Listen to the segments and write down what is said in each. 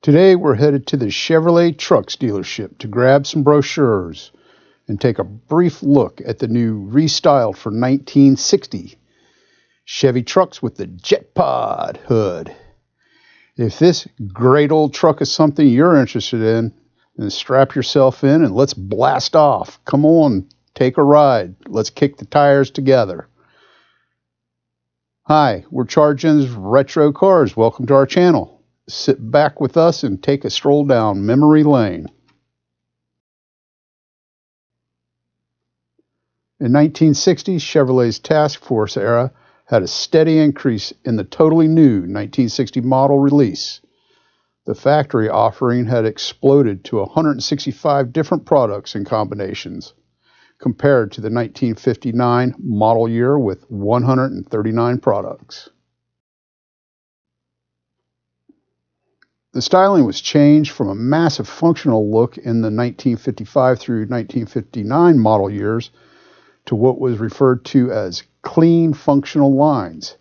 Today we're headed to the Chevrolet Trucks dealership to grab some brochures and take a brief look at the new restyled for 1960 Chevy trucks with the jet pod hood. If this great old truck is something you're interested in, then strap yourself in and let's blast off. Come on, take a ride. Let's kick the tires together. Hi, we're Charge Engine's Retro Cars. Welcome to our channel. Sit back with us and take a stroll down memory lane. In 1960, Chevrolet's task force era had a steady increase in the totally new 1960 model release. The factory offering had exploded to 165 different products and combinations, compared to the 1959 model year with 139 products. The styling was changed from a massive functional look in the 1955 through 1959 model years to what was referred to as clean functional lines.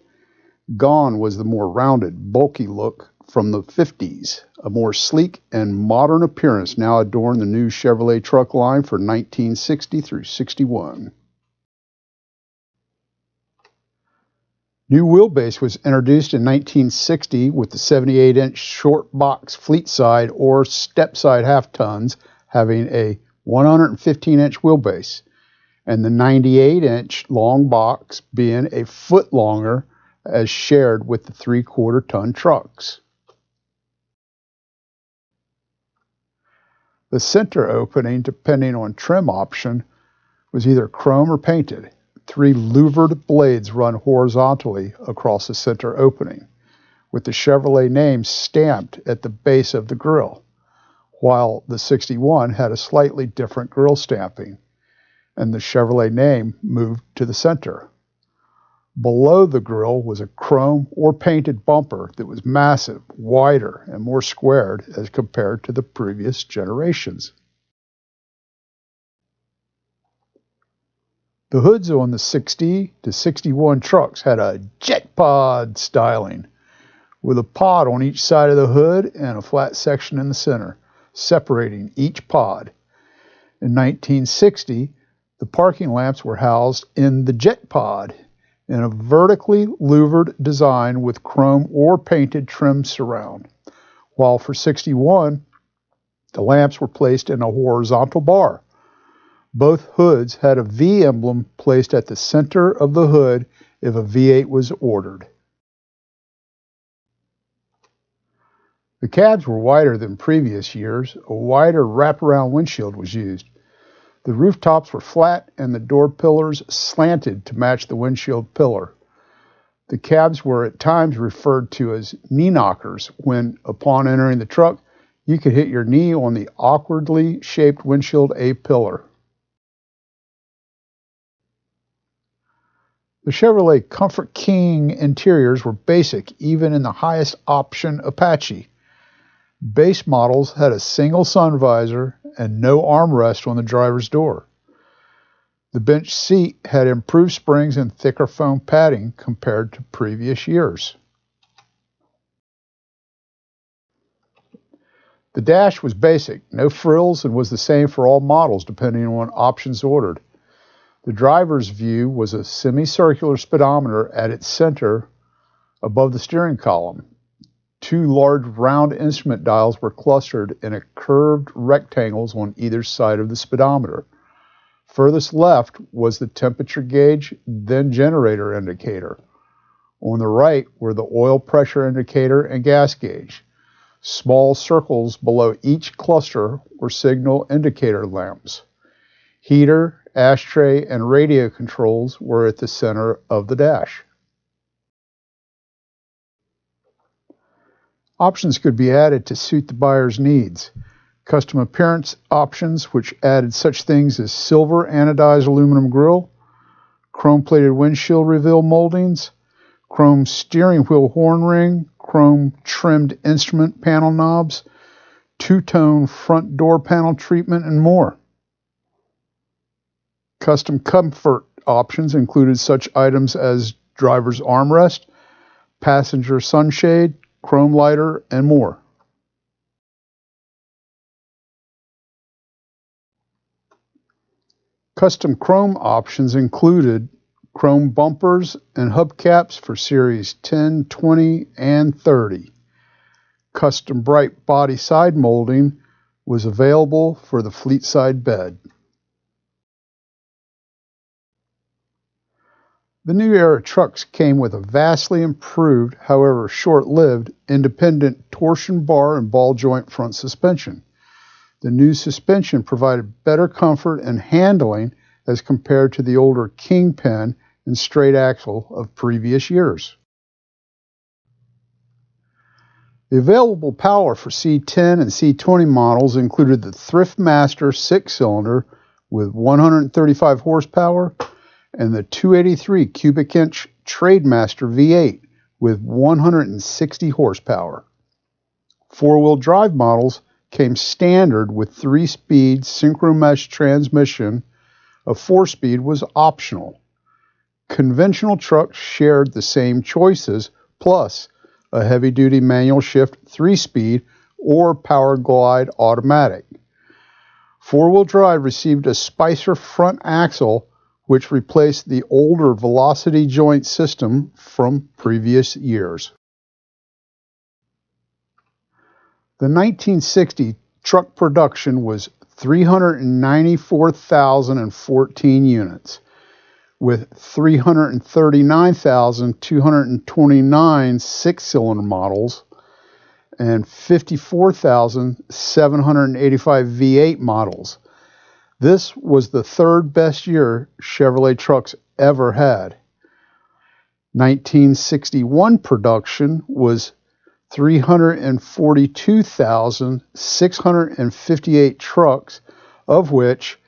Gone was the more rounded, bulky look from the 50s. A more sleek and modern appearance now adorned the new Chevrolet truck line for 1960 through 61. New wheelbase was introduced in 1960 with the 78-inch short box fleet side or step side half tons having a 115-inch wheelbase, and the 98-inch long box being a foot longer as shared with the 3/4 ton trucks. The center opening, depending on trim option, was either chrome or painted. 3 louvered blades run horizontally across the center opening, with the Chevrolet name stamped at the base of the grille, while the 61 had a slightly different grille stamping, and the Chevrolet name moved to the center. Below the grille was a chrome or painted bumper that was massive, wider, and more squared as compared to the previous generations. The hoods on the 60 to 61 trucks had a jet pod styling, with a pod on each side of the hood and a flat section in the center, separating each pod. In 1960, the parking lamps were housed in the jet pod in a vertically louvered design with chrome or painted trim surround, while for 61, the lamps were placed in a horizontal bar. Both hoods had a V emblem placed at the center of the hood if a V8 was ordered. The cabs were wider than previous years. A wider wraparound windshield was used. The rooftops were flat and the door pillars slanted to match the windshield pillar. The cabs were at times referred to as knee knockers when, upon entering the truck, you could hit your knee on the awkwardly shaped windshield A-pillar. The Chevrolet Comfort King interiors were basic even in the highest option Apache. Base models had a single sun visor and no armrest on the driver's door. The bench seat had improved springs and thicker foam padding compared to previous years. The dash was basic, no frills, and was the same for all models depending on options ordered. The driver's view was a semicircular speedometer at its center above the steering column. 2 large round instrument dials were clustered in curved rectangles on either side of the speedometer. Furthest left was the temperature gauge, then generator indicator. On the right were the oil pressure indicator and gas gauge. Small circles below each cluster were signal indicator lamps. Heater, ashtray, and radio controls were at the center of the dash. Options could be added to suit the buyer's needs. Custom appearance options, which added such things as silver anodized aluminum grille, chrome-plated windshield reveal moldings, chrome steering wheel horn ring, chrome-trimmed instrument panel knobs, two-tone front door panel treatment, and more. Custom comfort options included such items as driver's armrest, passenger sunshade, chrome lighter, and more. Custom chrome options included chrome bumpers and hubcaps for Series 10, 20, and 30. Custom bright body side molding was available for the fleet side bed. The new era trucks came with a vastly improved, however short-lived, independent torsion bar and ball joint front suspension. The new suspension provided better comfort and handling as compared to the older Kingpin and straight axle of previous years. The available power for C10 and C20 models included the Thriftmaster 6-cylinder with 135 horsepower and the 283 cubic inch Trademaster V8 with 160 horsepower. Four-wheel drive models came standard with 3-speed synchromesh transmission. A 4-speed was optional. Conventional trucks shared the same choices, plus a heavy-duty manual shift 3-speed or power glide automatic. Four-wheel drive received a Spicer front axle, which replaced the older velocity joint system from previous years. The 1960 truck production was 394,014 units, with 339,229 6-cylinder models and 54,785 V8 models. This was the third best year Chevrolet trucks ever had. 1961 production was 342,658 trucks, of which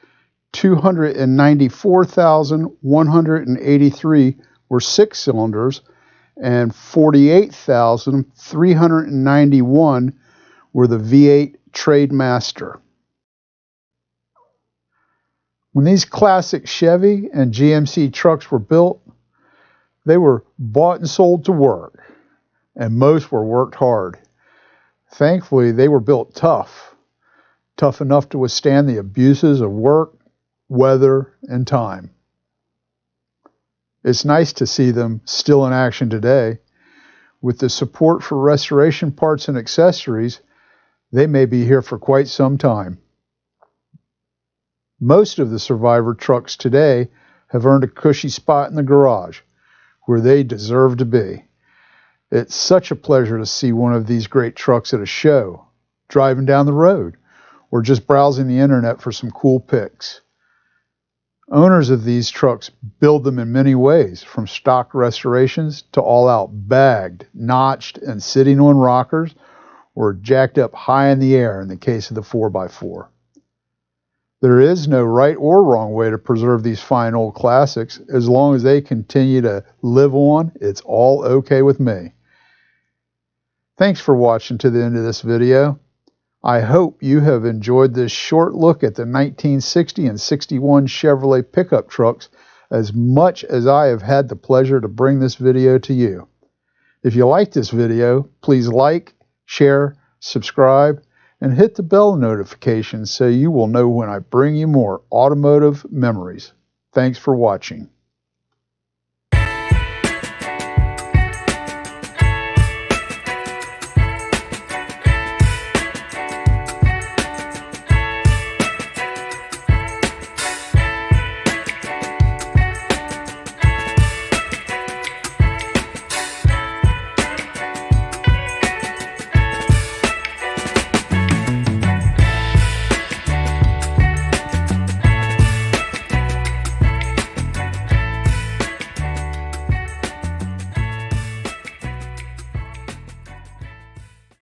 294,183 were 6-cylinders and 48,391 were the V8 Trademaster. When these classic Chevy and GMC trucks were built, they were bought and sold to work, and most were worked hard. Thankfully, they were built tough enough to withstand the abuses of work, weather, and time. It's nice to see them still in action today. With the support for restoration parts and accessories, they may be here for quite some time. Most of the survivor trucks today have earned a cushy spot in the garage, where they deserve to be. It's such a pleasure to see one of these great trucks at a show, driving down the road, or just browsing the internet for some cool pics. Owners of these trucks build them in many ways, from stock restorations to all-out bagged, notched, and sitting on rockers, or jacked up high in the air in the case of the 4x4. There is no right or wrong way to preserve these fine old classics. As long as they continue to live on, it's all okay with me. Thanks for watching to the end of this video. I hope you have enjoyed this short look at the 1960 and 61 Chevrolet pickup trucks as much as I have had the pleasure to bring this video to you. If you like this video, please like, share, subscribe, and hit the bell notification so you will know when I bring you more automotive memories. Thanks for watching.